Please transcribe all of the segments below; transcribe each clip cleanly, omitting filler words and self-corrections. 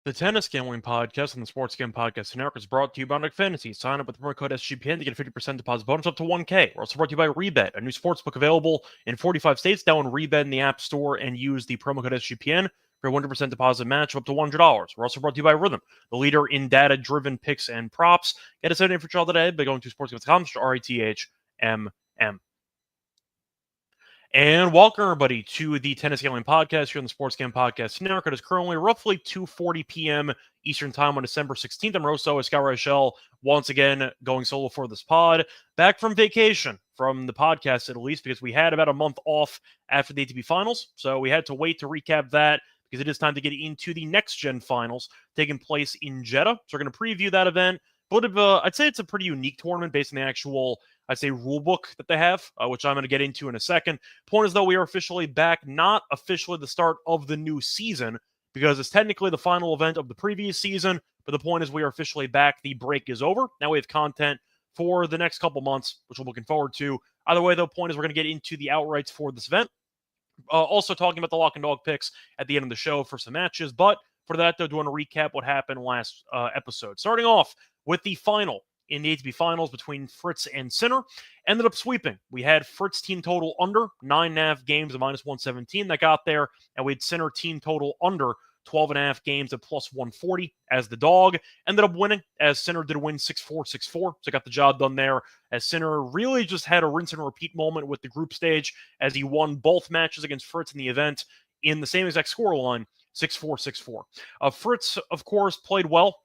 The Tennis Gambling Podcast and the Sports Gambling Podcast Network is brought to you by Nick Fantasy. Sign up with the promo code SGPN to get a 50% deposit bonus up to $1K. We're also brought to you by Rebet, a new sportsbook available in 45 states. Download Rebet in the App Store and use the promo code SGPN for a 100% deposit match up to $100. We're also brought to you by Rhythm, the leader in data-driven picks and props. Get a set in for trial today by going to sportsgambling.com/RETHMM. And welcome, everybody, to the Tennis Gambling Podcast here on the Sports Gambling Podcast Network. It is currently roughly 2:40 p.m. Eastern Time on December 16th. I'm Rosso, Scott Reichel, once again going solo for this pod. Back from vacation, from the podcast at least, because we had about a month off after the ATP Finals. So we had to wait to recap that because it is time to get into the Next Gen Finals taking place in Jeddah. So we're going to preview that event. But I'd say it's a pretty unique tournament based on the actual, I'd say, rule book that they have, which I'm going to get into in a second. Point is, though, we are officially back, not officially the start of the new season, because it's technically the final event of the previous season, but the point is we are officially back. The break is over. Now we have content for the next couple months, which we're looking forward to. Either way, the point is we're going to get into the outrights for this event. Also talking about the lock and dog picks at the end of the show for some matches, but for that, though, I do want to recap what happened last episode. Starting off with the final in the ATP Finals between Fritz and Sinner. Ended up sweeping. We had Fritz team total under 9.5 games at -117 that got there, and we had Sinner team total under 12.5 games at +140 as the dog. Ended up winning, as Sinner did win 6-4, 6-4, so got the job done there, as Sinner really just had a rinse and repeat moment with the group stage, as he won both matches against Fritz in the event in the same exact scoreline, 6-4, 6-4. Fritz, of course, played well,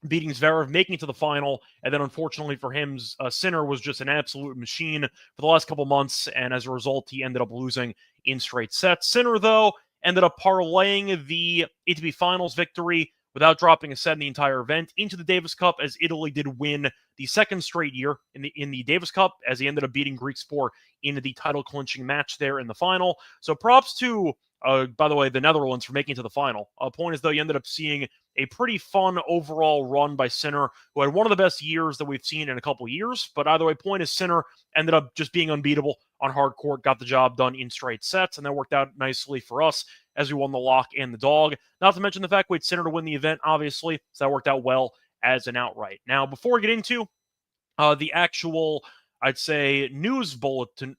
beating Zverev, making it to the final, and then unfortunately for him, Sinner was just an absolute machine for the last couple months, and as a result, he ended up losing in straight sets. Sinner, though, ended up parlaying the ATP Finals victory without dropping a set in the entire event into the Davis Cup, as Italy did win the second straight year in the Davis Cup, as he ended up beating Greek Sport into the title-clinching match there in the final. So props to, by the way, the Netherlands for making it to the final. Point is, though, you ended up seeing a pretty fun overall run by Sinner, who had one of the best years that we've seen in a couple years. But either way, point is, Sinner ended up just being unbeatable on hard court, got the job done in straight sets, and that worked out nicely for us as we won the lock and the dog. Not to mention the fact we had Sinner to win the event, obviously, so that worked out well as an outright. Now, before we get into the actual, I'd say, news bulletin,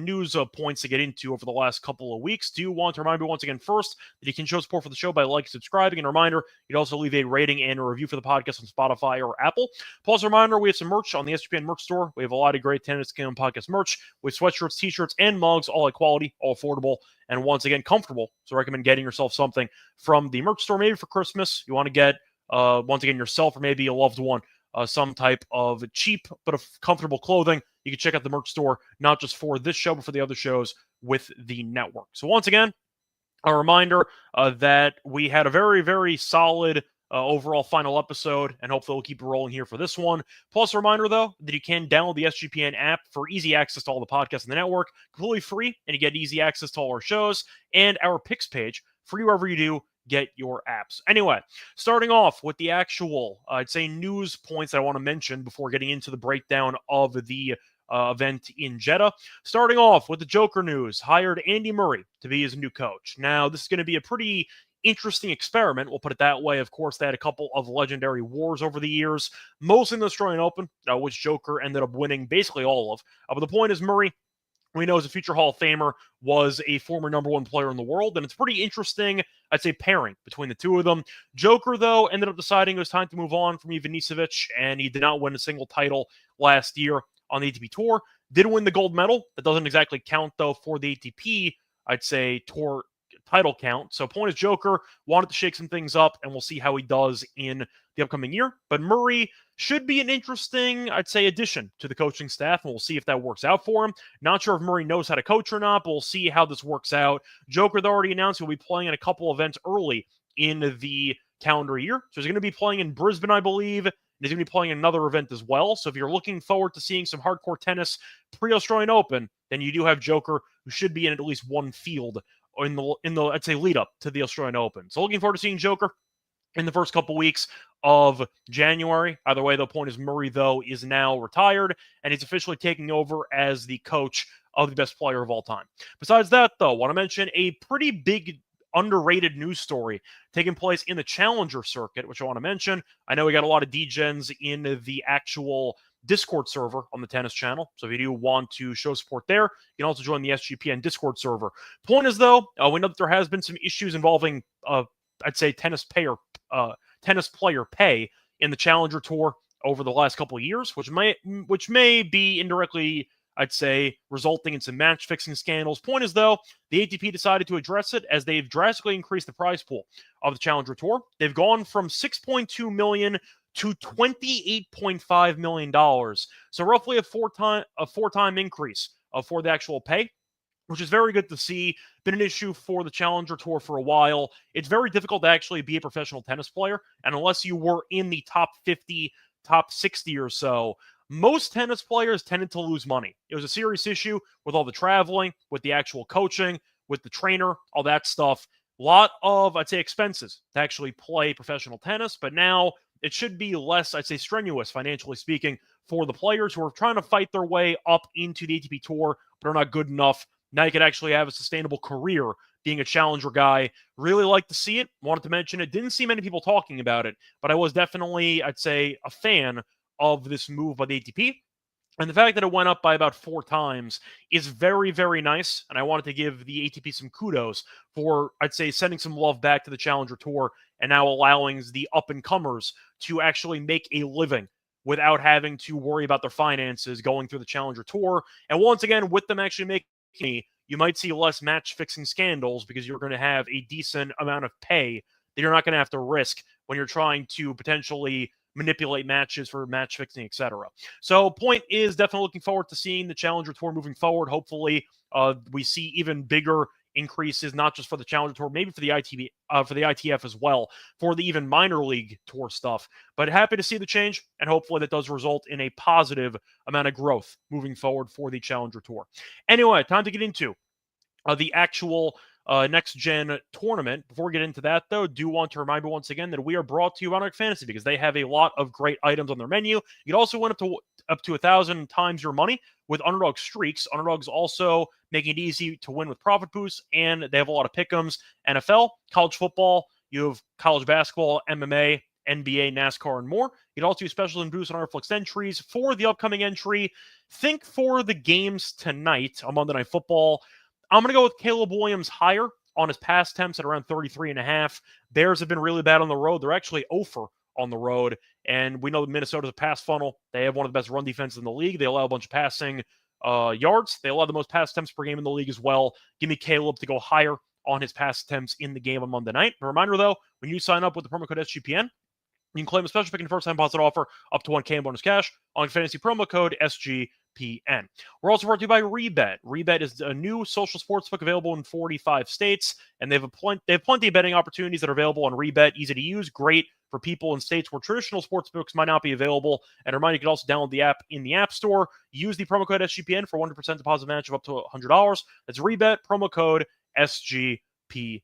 news points to get into over the last couple of weeks. Do want to remind you once again first that you can show support for the show by liking, subscribing, and a reminder, you'd also leave a rating and a review for the podcast on Spotify or Apple. Plus, a reminder, we have some merch on the SGPN merch store. We have a lot of great Tennis Game Podcast merch with sweatshirts, t-shirts, and mugs, all high quality, all affordable, and once again, comfortable. So I recommend getting yourself something from the merch store, maybe for Christmas. You want to get, once again, yourself or maybe a loved one some type of cheap but comfortable clothing. You can check out the merch store, not just for this show, but for the other shows with the network. So once again, a reminder that we had a very, very solid overall final episode, and hopefully we'll keep it rolling here for this one. Plus a reminder, though, that you can download the SGPN app for easy access to all the podcasts in the network, completely free, and you get easy access to all our shows, and our picks page, free wherever you do get your apps. Anyway, starting off with the actual, I'd say, news points that I want to mention before getting into the breakdown of the event in Jeddah. Starting off with the Joker news, hired Andy Murray to be his new coach. Now, this is going to be a pretty interesting experiment, we'll put it that way. Of course, they had a couple of legendary wars over the years, mostly in the Australian Open, which Joker ended up winning basically all of. But the point is, Murray, we know as a future Hall of Famer, was a former number one player in the world, and it's pretty interesting, I'd say, pairing between the two of them. Joker, though, ended up deciding it was time to move on from Ivanisevic, and he did not win a single title last year on the ATP Tour. Did win the gold medal. That doesn't exactly count, though, for the ATP, I'd say, Tour title count. So point is, Joker wanted to shake some things up, and we'll see how he does in the upcoming year. But Murray should be an interesting, I'd say, addition to the coaching staff, and we'll see if that works out for him. Not sure if Murray knows how to coach or not, but we'll see how this works out. Joker, though, already announced he'll be playing in a couple events early in the calendar year. So he's going to be playing in Brisbane, I believe, and he's going to be playing another event as well. So if you're looking forward to seeing some hardcore tennis pre-Australian Open, then you do have Joker, who should be in at least one field in the I'd say, lead up to the Australian Open. So looking forward to seeing Joker in the first couple weeks of January. Either way, the point is, Murray, though, is now retired, and he's officially taking over as the coach of the best player of all time. Besides that, though, I want to mention a pretty big underrated news story taking place in the Challenger circuit, which I want to mention. I know we got a lot of DGens in the actual Discord server on the tennis channel. So if you do want to show support there, you can also join the SGPN Discord server. Point is, though, we know that there has been some issues involving, I'd say, tennis player pay in the Challenger Tour over the last couple of years, which may be indirectly, I'd say, resulting in some match-fixing scandals. Point is, though, the ATP decided to address it as they've drastically increased the prize pool of the Challenger Tour. They've gone from $6.2 million to $28.5 million. So roughly a four-time increase for the actual pay, which is very good to see. Been an issue for the Challenger Tour for a while. It's very difficult to actually be a professional tennis player, and unless you were in the top 50, top 60 or so, most tennis players tended to lose money. It was a serious issue with all the traveling, with the actual coaching, with the trainer, all that stuff. A lot of, I'd say, expenses to actually play professional tennis, but now it should be less, I'd say, strenuous, financially speaking, for the players who are trying to fight their way up into the ATP Tour, but are not good enough. Now you can actually have a sustainable career being a challenger guy. Really like to see it. Wanted to mention it. Didn't see many people talking about it, but I was definitely, I'd say, a fan of this move by the ATP. And the fact that it went up by about 4 times is very, very nice. And I wanted to give the ATP some kudos for, I'd say, sending some love back to the Challenger Tour and now allowing the up-and-comers to actually make a living without having to worry about their finances going through the Challenger Tour. And once again, with them actually making, you might see less match-fixing scandals because you're going to have a decent amount of pay that you're not going to have to risk when you're trying to potentially manipulate matches for match fixing, etc. So point is definitely looking forward to seeing the Challenger Tour moving forward. Hopefully we see even bigger increases, not just for the Challenger Tour, maybe for the ITF as well, for the even minor league tour stuff. But happy to see the change, and hopefully that does result in a positive amount of growth moving forward for the Challenger Tour. Anyway, time to get into the actual Next Gen tournament. Before we get into that, though, do want to remind you once again that we are brought to you by Underdog Fantasy because they have a lot of great items on their menu. You can also win up to 1,000 times your money with Underdog Streaks. Underdog's also making it easy to win with profit boosts, and they have a lot of pick'ems. NFL, college football, you have college basketball, MMA, NBA, NASCAR, and more. You can also use specials and boosts on our Flex entries. For the upcoming entry, think for the games tonight on Monday Night Football, I'm going to go with Caleb Williams higher on his pass attempts at around 33.5. Bears have been really bad on the road. They're actually 0 on the road, and we know that Minnesota's a pass funnel. They have one of the best run defenses in the league. They allow a bunch of passing yards. They allow the most pass attempts per game in the league as well. Give me Caleb to go higher on his pass attempts in the game on Monday night. A reminder, though, when you sign up with the promo code SGPN, you can claim a special pick and first-time deposit offer up to $1K in bonus cash on fantasy promo code SGPN. We're also brought to you by Rebet. Rebet is a new social sportsbook available in 45 states, and they have plenty of betting opportunities that are available on Rebet. Easy to use, great for people in states where traditional sportsbooks might not be available. And remind you can also download the app in the App Store. Use the promo code SGPN for 100% deposit match of up to $100. That's Rebet, promo code SGPN.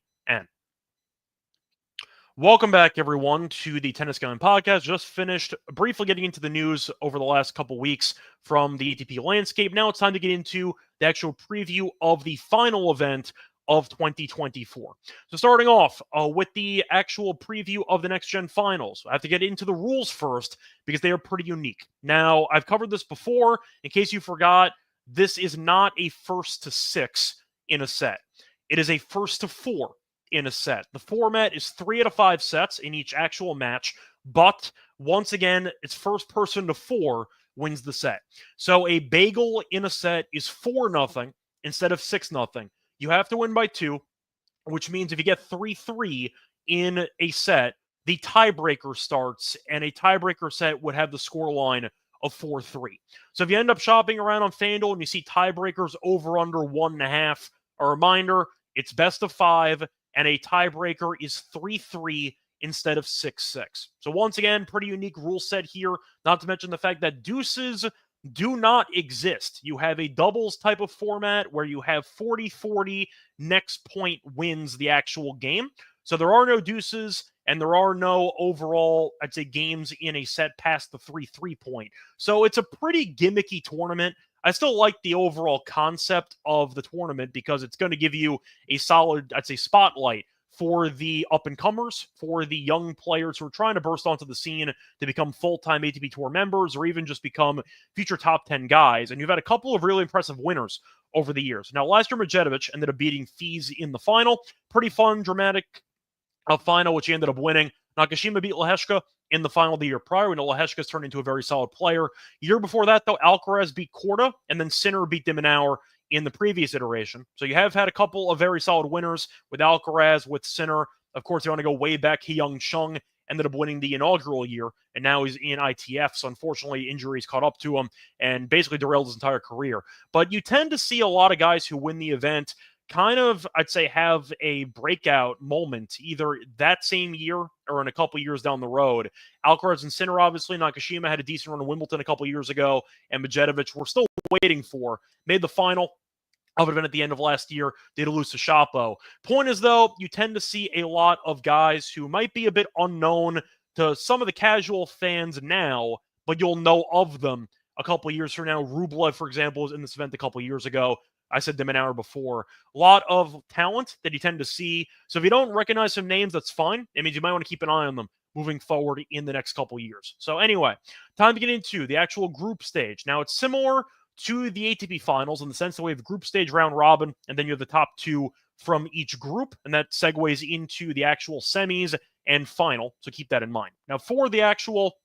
Welcome back, everyone, to the Tennis Gallon Podcast. Just finished briefly getting into the news over the last couple weeks from the ATP landscape. Now it's time to get into the actual preview of the final event of 2024. So starting off with the actual preview of the Next Gen Finals. I have to get into the rules first because they are pretty unique. Now, I've covered this before. In case you forgot, this is not a 1-6 in a set. It is a 1-4 in a set. The format is 3 out of 5 sets in each actual match, but once again, it's first person to 4 wins the set. So a bagel in a set is 4-0 instead of 6-0. You have to win by 2, which means if you get 3-3 in a set, the tiebreaker starts, and a tiebreaker set would have the scoreline of 4-3. So if you end up shopping around on FanDuel and you see tiebreakers over under 1.5, a reminder, it's best of 5, and a tiebreaker is 3-3 instead of 6-6. So once again, pretty unique rule set here, not to mention the fact that deuces do not exist. You have a doubles type of format where you have 40-40, next point wins the actual game. So there are no deuces, and there are no overall, I'd say, games in a set past the 3-3 point. So it's a pretty gimmicky tournament. I still like the overall concept of the tournament because it's going to give you a solid, I'd say, spotlight for the up-and-comers, for the young players who are trying to burst onto the scene to become full-time ATP Tour members or even just become future top 10 guys. And you've had a couple of really impressive winners over the years. Now, last year, Medjedovic ended up beating Fies in the final. Pretty fun, dramatic final, which he ended up winning. Nakashima beat Leheshka in the final the year prior. We know Leheshka's turned into a very solid player. Year before that, though, Alcaraz beat Korda, and then Sinner beat de Minaur in the previous iteration. So you have had a couple of very solid winners with Alcaraz, with Sinner. Of course, you want to go way back. Hyung Chung ended up winning the inaugural year, and now he's in ITF. So unfortunately, injuries caught up to him and basically derailed his entire career. But you tend to see a lot of guys who win the event kind of, I'd say, have a breakout moment either that same year or in a couple years down the road. Alcaraz and Sinner, obviously. Nakashima had a decent run in Wimbledon a couple years ago, and Medjedovic we're still waiting for. Made the final of an event at the end of last year, did lose to Shapo. Point is, though, you tend to see a lot of guys who might be a bit unknown to some of the casual fans now, but you'll know of them a couple years from now. Rublev, for example, was in this event a couple years ago. I said de Minaur before. A lot of talent that you tend to see. So if you don't recognize some names, that's fine. It means you might want to keep an eye on them moving forward in the next couple years. So anyway, time to get into the actual group stage. Now, it's similar to the ATP Finals in the sense that we have group stage round robin, and then you have the top two from each group, and that segues into the actual semis and final. So keep that in mind. Now, for the actual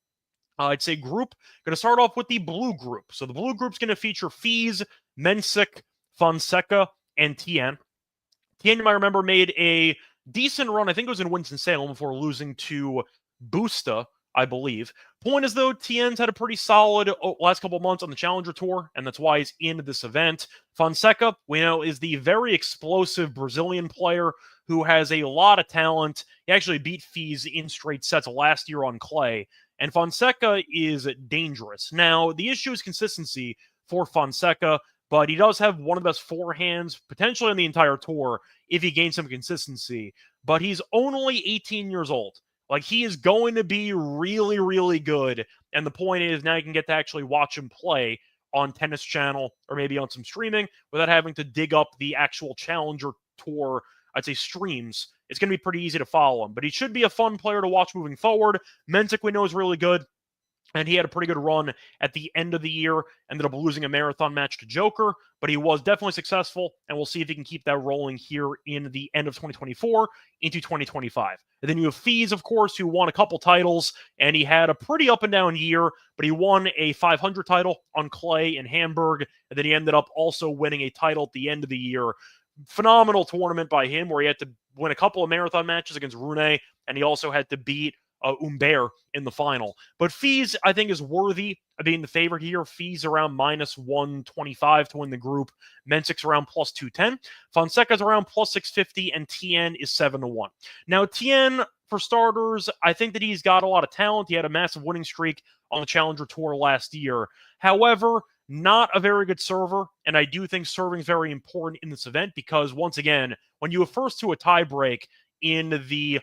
I'd say group, going to start off with the blue group. So the blue group's going to feature Fies, Mensik, Fonseca, and Tien. Tien, you might remember, made a decent run. I think it was in Winston-Salem before losing to Busta, I believe. Point is, though, Tien's had a pretty solid last couple of months on the Challenger Tour, and that's why he's in this event. Fonseca, we know, is the very explosive Brazilian player who has a lot of talent. He actually beat Fies in straight sets last year on clay, and Fonseca is dangerous. Now, the issue is consistency for Fonseca, but he does have one of the best forehands, potentially on the entire tour, if he gains some consistency. But he's only 18 years old. Like, he is going to be really, really good. And the point is, now you can get to actually watch him play on Tennis Channel or maybe on some streaming without having to dig up the actual Challenger Tour, I'd say, streams. It's going to be pretty easy to follow him. But he should be a fun player to watch moving forward. Mensik, we know, is really good. And he had a pretty good run at the end of the year, ended up losing a marathon match to Joker, but he was definitely successful, and we'll see if he can keep that rolling here in the end of 2024 into 2025. And then you have Fies, of course, who won a couple titles, and he had a pretty up-and-down year, but he won a 500 title on clay in Hamburg, and then he ended up also winning a title at the end of the year. Phenomenal tournament by him, where he had to win a couple of marathon matches against Rune, and he also had to beat Humbert in the final. But Fies, I think, is worthy of being the favorite here. Fies around minus 125 to win the group. Mensik's around plus 210. Fonseca's around plus 650, and Tien is 7-1. Now, Tien, for starters, I think that he's got a lot of talent. He had a massive winning streak on the Challenger Tour last year. However, not a very good server, and I do think serving is very important in this event because, once again, when you have first to a tiebreak in the,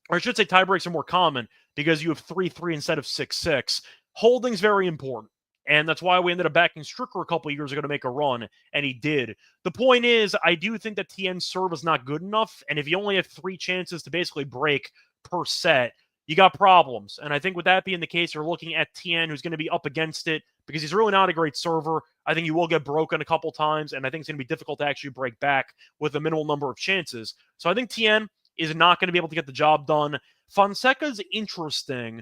or I should say tiebreaks are more common because you have 3-3 instead of 6-6. Holding's very important. And that's why we ended up backing Stricker a couple years ago to make a run, and he did. The point is, I do think that Tien's serve is not good enough, and if you only have 3 chances to basically break per set, you got problems. And I think with that being the case, you're looking at Tien, who's going to be up against it, because he's really not a great server. I think he will get broken a couple times, and I think it's going to be difficult to actually break back with a minimal number of chances. So I think Tien is not going to be able to get the job done. Fonseca's interesting,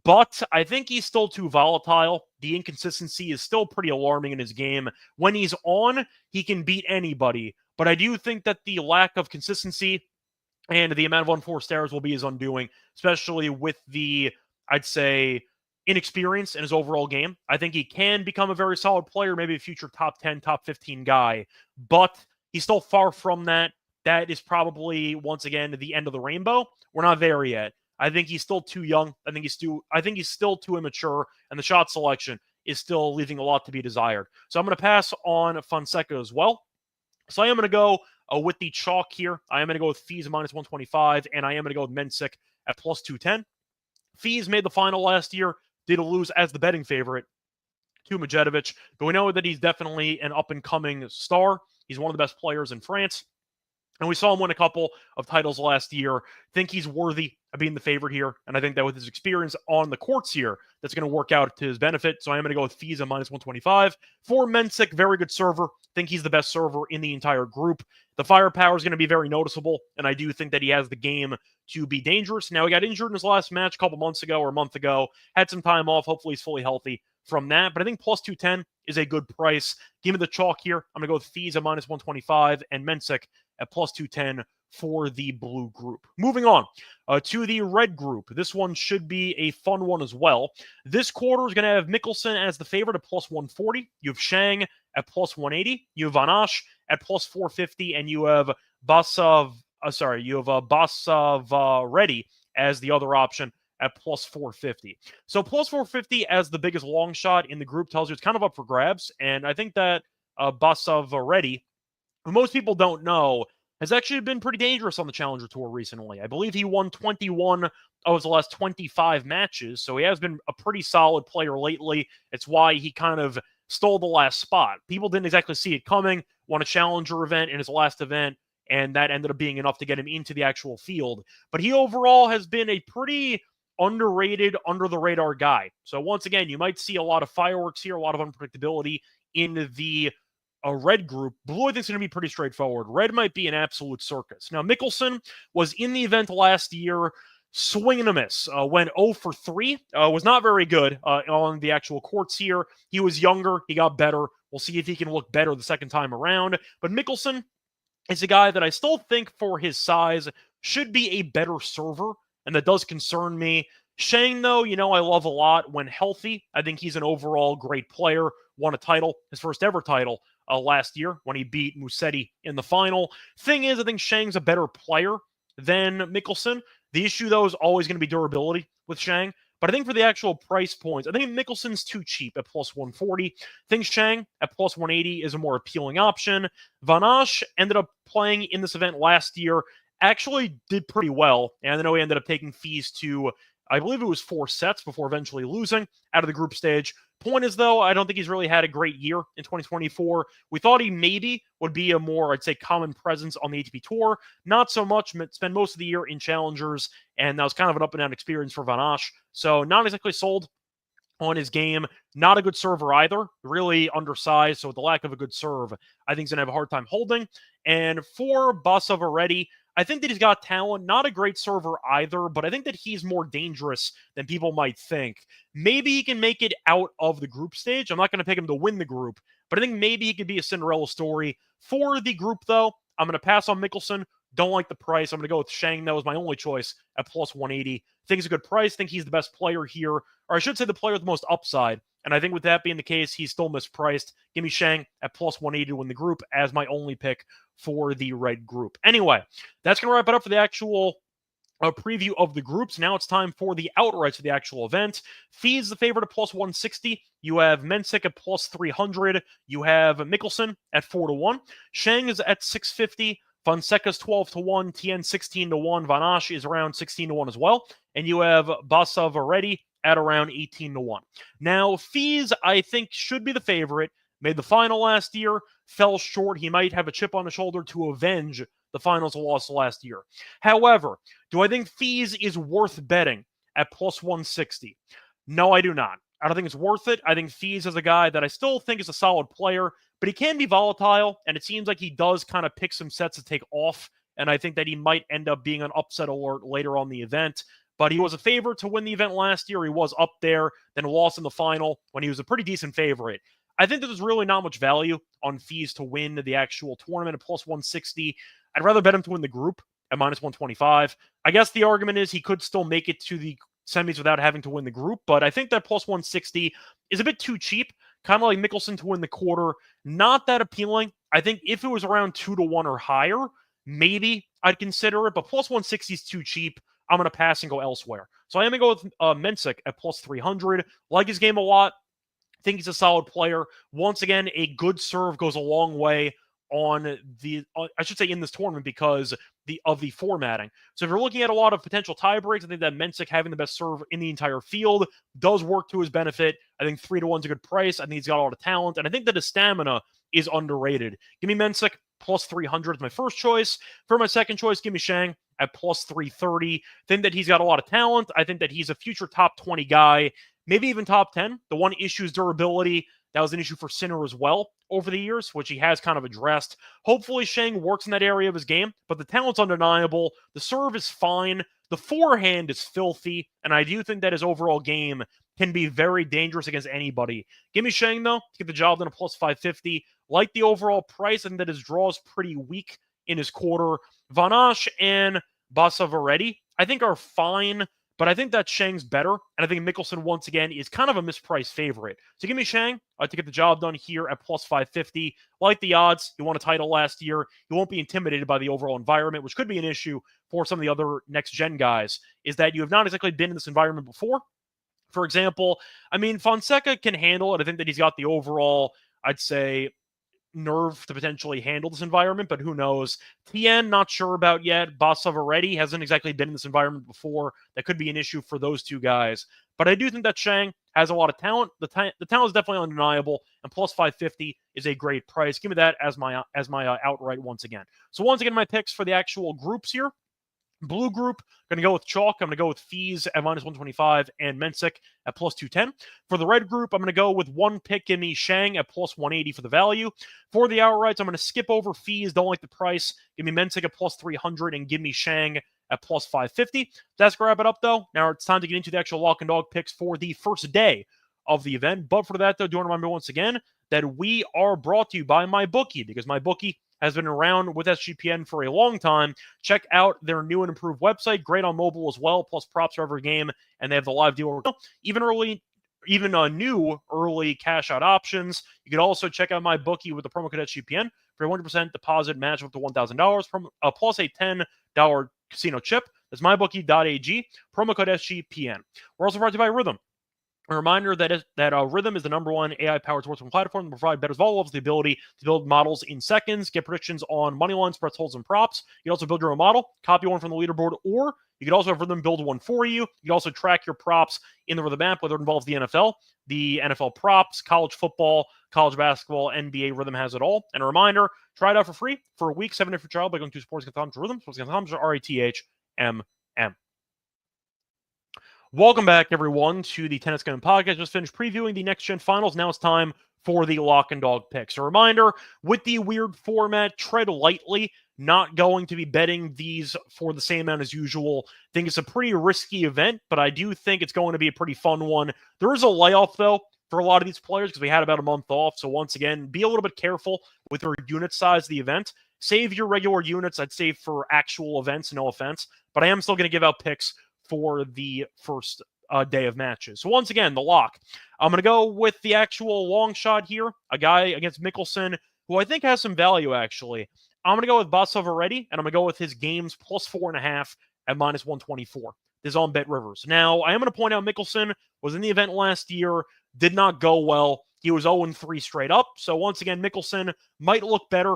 but I think he's still too volatile. The inconsistency is still pretty alarming in his game. When he's on, he can beat anybody, but I do think that the lack of consistency and the amount of unforced errors will be his undoing, especially with the, I'd say, inexperience in his overall game. I think he can become a very solid player, maybe a future top 10, top 15 guy, but he's still far from that. That is probably, once again, the end of the rainbow. We're not there yet. I think he's still too young. I think he's still too immature, and the shot selection is still leaving a lot to be desired. So I'm going to pass on Fonseca as well. So I am going to go with the chalk here. I am going to go with Fies minus 125, and I am going to go with Mensik at plus 210. Fies made the final last year, did lose as the betting favorite to Medjedovic, but we know that he's definitely an up-and-coming star. He's one of the best players in France. And we saw him win a couple of titles last year. Think he's worthy of being the favorite here. And I think that with his experience on the courts here, that's going to work out to his benefit. So I am going to go with Fiza minus 125. For Mensik, very good server. Think he's the best server in the entire group. The firepower is going to be very noticeable. And I do think that he has the game to be dangerous. Now, he got injured in his last match a couple months ago or a month ago. Had some time off. Hopefully he's fully healthy from that. But I think plus 210 is a good price. Give me the chalk here. I'm going to go with Fiza minus 125 and Mensik at plus 210 for the blue group. Moving on to the red group. This one should be a fun one as well. This quarter is going to have Mickelson as the favorite at plus 140. You have Shang at plus 180. You have Van Asch at plus 450, and you have Basav Reddy as the other option at plus 450. So plus 450 as the biggest long shot in the group tells you it's kind of up for grabs, and I think that Basav Reddy, who most people don't know, has actually been pretty dangerous on the Challenger Tour recently. I believe he won 21 of his last 25 matches, so he has been a pretty solid player lately. It's why he kind of stole the last spot. People didn't exactly see it coming, won a Challenger event in his last event, and that ended up being enough to get him into the actual field. But he overall has been a pretty underrated, under-the-radar guy. So once again, you might see a lot of fireworks here, a lot of unpredictability in the red group. Blue, I think, is going to be pretty straightforward. Red might be an absolute circus. Now, Mickelson was in the event last year, swing and a miss. Went 0 for 3. Was not very good on the actual courts here. He was younger. He got better. We'll see if he can look better the second time around. But Mickelson is a guy that I still think for his size should be a better server, and that does concern me. Shang, though, I love a lot when healthy. I think he's an overall great player. Won a title, his first ever title last year when he beat Musetti in the final. Thing is, I think Shang's a better player than Mickelson. The issue, though, is always going to be durability with Shang. But I think for the actual price points, I think Mickelson's too cheap at plus 140. I think Shang at plus 180 is a more appealing option. Van Asch ended up playing in this event last year, actually did pretty well. And I know he ended up taking fees to, I believe it was 4 sets before eventually losing out of the group stage. Point is, though, I don't think he's really had a great year in 2024. We thought he maybe would be a more, I'd say, common presence on the ATP Tour. Not so much. Spent most of the year in Challengers, and that was kind of an up-and-down experience for Van Asch. So not exactly sold on his game. Not a good server either. Really undersized, so with the lack of a good serve, I think he's going to have a hard time holding. And for Basav already, I think that he's got talent. Not a great server either, but I think that he's more dangerous than people might think. Maybe he can make it out of the group stage. I'm not going to pick him to win the group, but I think maybe he could be a Cinderella story. For the group, though, I'm going to pass on Mickelson. Don't like the price. I'm going to go with Shang. That was my only choice at plus 180. Think it's a good price. Think he's the best player here, or I should say the player with the most upside. And I think with that being the case, he's still mispriced. Give me Shang at plus 180 to win the group as my only pick for the red group. Anyway, that's going to wrap it up for the actual preview of the groups. Now it's time for the outrights for the actual event. Fees the favorite at plus 160. You have Mensik at plus 300. You have Mickelson at 4-1. Shang is at 650. Fonseca's 12-1. Tien 16-1. Van Asch is around 16-1 as well. And you have Basav already at around 18-1. Now, Fees, I think, should be the favorite. Made the final last year, fell short. He might have a chip on his shoulder to avenge the finals loss last year. However, do I think Fees is worth betting at plus 160? No, I do not. I don't think it's worth it. I think Fees is a guy that I still think is a solid player, but he can be volatile, and it seems like he does kind of pick some sets to take off, and I think that he might end up being an upset alert later on the event. But he was a favorite to win the event last year. He was up there, then lost in the final when he was a pretty decent favorite. I think that there's really not much value on Fees to win the actual tournament at plus 160. I'd rather bet him to win the group at minus 125. I guess the argument is he could still make it to the semis without having to win the group, but I think that plus 160 is a bit too cheap, kind of like Mickelson to win the quarter. Not that appealing. I think if it was around 2-1 or higher, maybe I'd consider it, but plus 160 is too cheap. I'm going to pass and go elsewhere. So I am going to go with Mensik at plus 300. Like his game a lot. Think he's a solid player. Once again, a good serve goes a long way on the, I should say in this tournament because of the formatting. So if you're looking at a lot of potential tie breaks, I think that Mensik having the best serve in the entire field does work to his benefit. I think 3-1 is a good price. I think he's got a lot of talent, and I think that his stamina is underrated. Give me Mensik plus 300 is my first choice. For my second choice, give me Shang at plus 330. Think that he's got a lot of talent. I think that he's a future top 20 guy, maybe even top 10. The one issue is durability. That was an issue for Sinner as well over the years, which he has kind of addressed. Hopefully, Shang works in that area of his game, but the talent's undeniable. The serve is fine. The forehand is filthy, and I do think that his overall game can be very dangerous against anybody. Give me Shang, though, to get the job done at plus 550. Like the overall price, and that his draw is pretty weak in his quarter. Vanache and Basavaretti, I think, are fine, but I think that Shang's better, and I think Mickelson, once again, is kind of a mispriced favorite. So give me Shang to get the job done here at plus 550. Like the odds, he won a title last year. He won't be intimidated by the overall environment, which could be an issue for some of the other next-gen guys, is that you have not exactly been in this environment before. For example, I mean, Fonseca can handle it. I think that he's got the overall, I'd say, nerve to potentially handle this environment, but who knows? Tien, not sure about yet. Basavaretti hasn't exactly been in this environment before. That could be an issue for those two guys. But I do think that Shang has a lot of talent. The talent is definitely undeniable, and plus 550 is a great price. Give me that as my outright once again. So once again, my picks for the actual groups here. Blue group, going to go with chalk. I'm going to go with fees at minus 125 and Mensik at plus 210. For the red group, I'm going to go with one pick in the Shang at plus 180 for the value. For the outrights, I'm going to skip over fees. Don't like the price. Give me Mensik at plus 300 and give me Shang at plus 550. That's going to wrap it up, though. Now it's time to get into the actual lock and dog picks for the first day of the event. But for that, though, do want to remind you once again that we are brought to you by MyBookie, because MyBookie has been around with SGPN for a long time. Check out their new and improved website. Great on mobile as well, plus props for every game. And they have the live deal. Even new early cash out options. You can also check out MyBookie with the promo code SGPN for a 100% deposit match up to $1,000 plus a $10 casino chip. That's mybookie.ag, promo code SGPN. We're also brought to you by Rhythm. A reminder that Rhythm is the #1 AI-powered sportsbook platform that provides bettors of all levels the ability to build models in seconds, get predictions on money lines, spreads, holds, and props. You can also build your own model, copy one from the leaderboard, or you can also have Rhythm build one for you. You can also track your props in the Rhythm app, whether it involves the NFL props, college football, college basketball, NBA. Rhythm has it all. And a reminder, try it out for free for a week, 7 day free trial by going to sports.com/rhythm, sports.com/RATHMM. Welcome back, everyone, to the Tennis Gun Podcast. Just finished previewing the Next Gen Finals. Now it's time for the Lock and Dog picks. A reminder, with the weird format, tread lightly. Not going to be betting these for the same amount as usual. I think it's a pretty risky event, but I do think it's going to be a pretty fun one. There is a layoff, though, for a lot of these players because we had about a month off. So once again, be a little bit careful with your unit size of the event. Save your regular units, I'd say, for actual events, no offense. But I am still going to give out picks for the first day of matches. So once again, the lock. I'm going to go with the actual long shot here, a guy against Mickelson, who I think has some value, actually. I'm going to go with Basavaretti, and I'm going to go with his games plus 4.5 at minus 124. This is on Bet Rivers. Now, I am going to point out Mickelson was in the event last year, did not go well. He was 0-3 straight up. So once again, Mickelson might look better.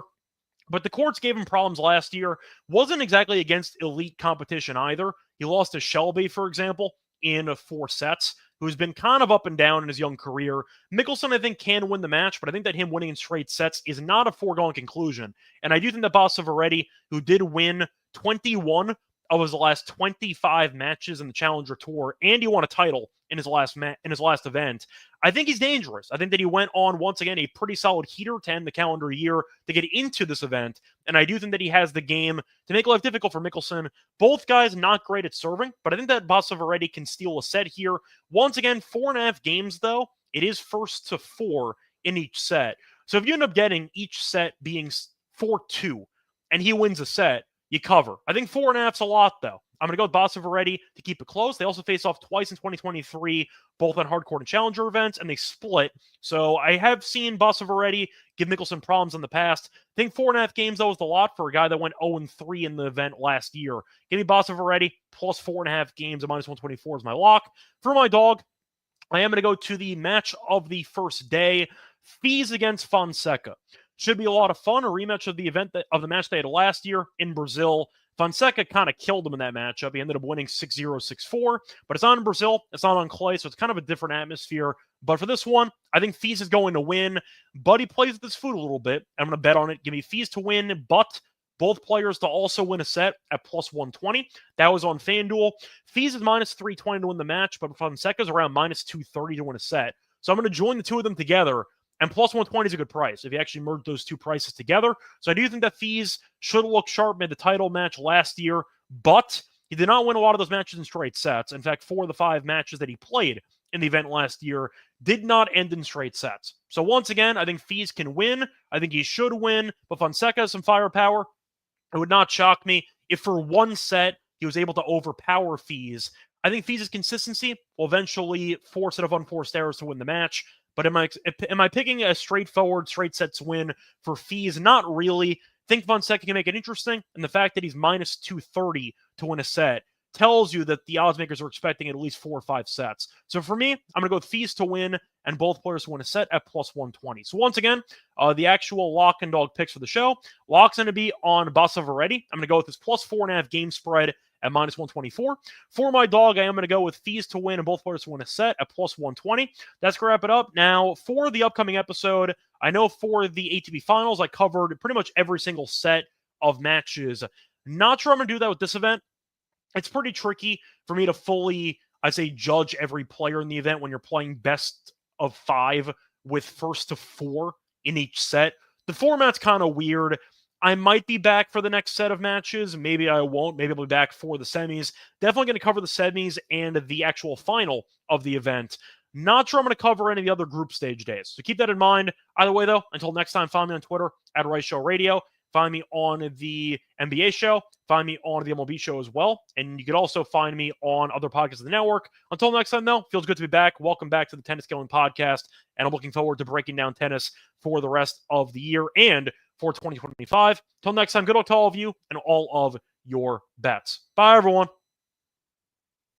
But the courts gave him problems last year. Wasn't exactly against elite competition either. He lost to Shelby, for example, in 4 sets, who's been kind of up and down in his young career. Mickelson, I think, can win the match, but I think that him winning in straight sets is not a foregone conclusion. And I do think that Basavaretti, who did win 21 of his last 25 matches in the Challenger Tour, and he won a title in his last event, I think he's dangerous. I think that he went on, once again, a pretty solid heater to end the calendar year to get into this event, and I do think that he has the game to make life difficult for Mickelson. Both guys not great at serving, but I think that Basavaretti can steal a set here. Once again, 4.5 games, though. It is 1st to 4 in each set. So if you end up getting each set being 4-2, and he wins a set, you cover. I think 4.5's a lot, though. I'm going to go with Basavaretti to keep it close. They also face off twice in 2023, both on hardcourt and challenger events, and they split. So I have seen Basavaretti give Mickelson problems in the past. I think 4.5 games, though, is a lot for a guy that went 0-3 in the event last year. Give me Basavaretti plus 4.5 games at minus 124 is my lock. For my dog, I am going to go to the match of the first day, Fees against Fonseca. Should be a lot of fun. A rematch of the event of the match they had last year in Brazil. Fonseca kind of killed him in that matchup. He ended up winning 6-0, 6-4, but it's not in Brazil. It's not on clay, so it's kind of a different atmosphere. But for this one, I think Fees is going to win, but he plays with his food a little bit. I'm going to bet on it. Give me Fees to win, but both players to also win a set at plus 120. That was on FanDuel. Fees is minus 320 to win the match, but Fonseca's around minus 230 to win a set. So I'm going to join the two of them together, and plus 120 is a good price if you actually merge those two prices together. So I do think that Fees should look sharp, made the title match last year, but he did not win a lot of those matches in straight sets. In fact, 4 of the 5 matches that he played in the event last year did not end in straight sets. So once again, I think Fees can win. I think he should win, but Fonseca has some firepower. It would not shock me if for one set he was able to overpower Fees. I think Fees' consistency will eventually force it of unforced errors to win the match. But am I picking a straightforward straight sets win for Fees? Not really. Think Fonseca can make it interesting, and the fact that he's minus 230 to win a set tells you that the odds makers are expecting at least 4 or 5 sets. So for me, I'm going to go with Fees to win and both players to win a set at plus 120. So once again, the actual lock and dog picks for the show. Lock's going to be on Bassa Veretti. I'm going to go with this plus 4.5 game spread at minus 124. For my dog, I am going to go with Fees to win and both players to win a set at plus 120. That's going to wrap it up. Now, for the upcoming episode, I know for the ATP Finals, I covered pretty much every single set of matches. Not sure I'm going to do that with this event. It's pretty tricky for me to fully, I'd say, judge every player in the event when you're playing best of 5 with first to 4 in each set. The format's kind of weird. I might be back for the next set of matches. Maybe I won't. Maybe I'll be back for the semis. Definitely going to cover the semis and the actual final of the event. Not sure I'm going to cover any of the other group stage days. So keep that in mind. Either way, though, until next time, find me on Twitter at Reichel Radio. Find me on the NBA show. Find me on the MLB show as well. And you can also find me on other podcasts of the network. Until next time, though, feels good to be back. Welcome back to the Tennis Killing Podcast. And I'm looking forward to breaking down tennis for the rest of the year and for 2025. Till next time, good luck to all of you and all of your bets. Bye, everyone.